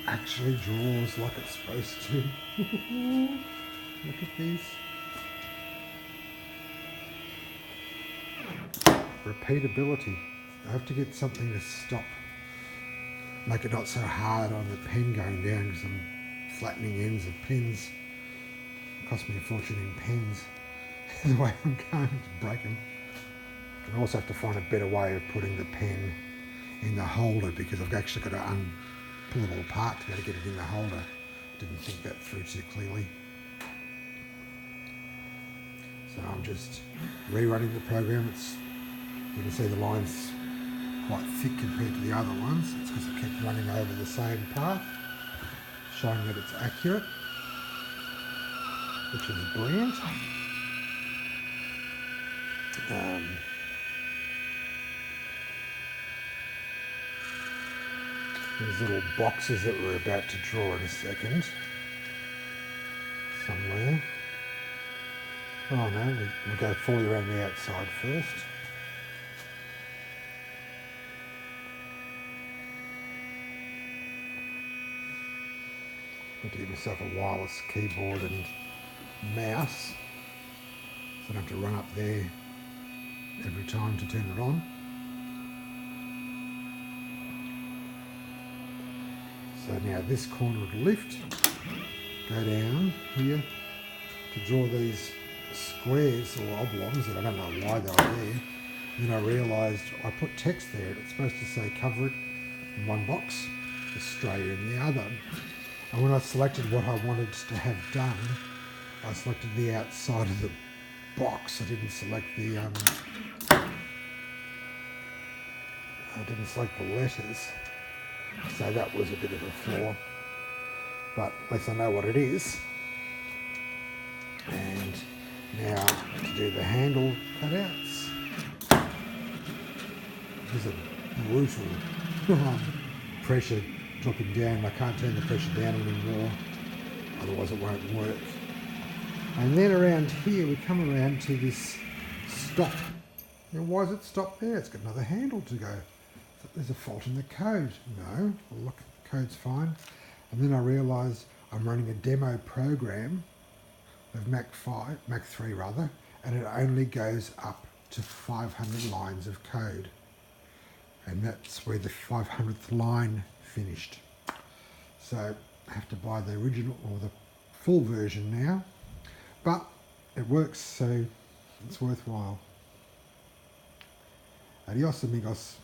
actually draws like it's supposed to. Look at these. Repeatability. I have to get something to stop. Make it not so hard on the pen going down because I'm flattening ends of pens. It cost me a fortune in pens. The way I'm going to break them. I also have to find a better way of putting the pen in the holder because I've actually got to pull it all apart to be able to get it in the holder. Didn't think that through too clearly. So I'm just rerunning the program. You can see the line's quite thick compared to the other ones. It's because I kept running over the same path, showing that it's accurate, which is brilliant. These little boxes that we're about to draw in a second, somewhere. Oh no, we'll go fully around the outside first. Got to give myself a wireless keyboard and mouse, so I don't have to run up there every time to turn it on. So now this corner would lift, go down here to draw these squares or oblongs that I don't know why they were there. And then I realised I put text there. It's supposed to say cover it in one box, Australia in the other. And when I selected what I wanted to have done, I selected the outside of the box. I didn't select the letters. So that was a bit of a flaw. But at least I know what it is. And now to do the handle cutouts. There's a brutal pressure dropping down. I can't turn the pressure down anymore, otherwise it won't work. And then around here we come around to this stop. Now why is it stopped there? It's got another handle to go. There's a fault in the code. No, well, look, the code's fine. And then I realised I'm running a demo program of Mac 3 rather, and it only goes up to 500 lines of code. And that's where the 500th line finished. So I have to buy the original or the full version now, but it works, so it's worthwhile. Adios amigos.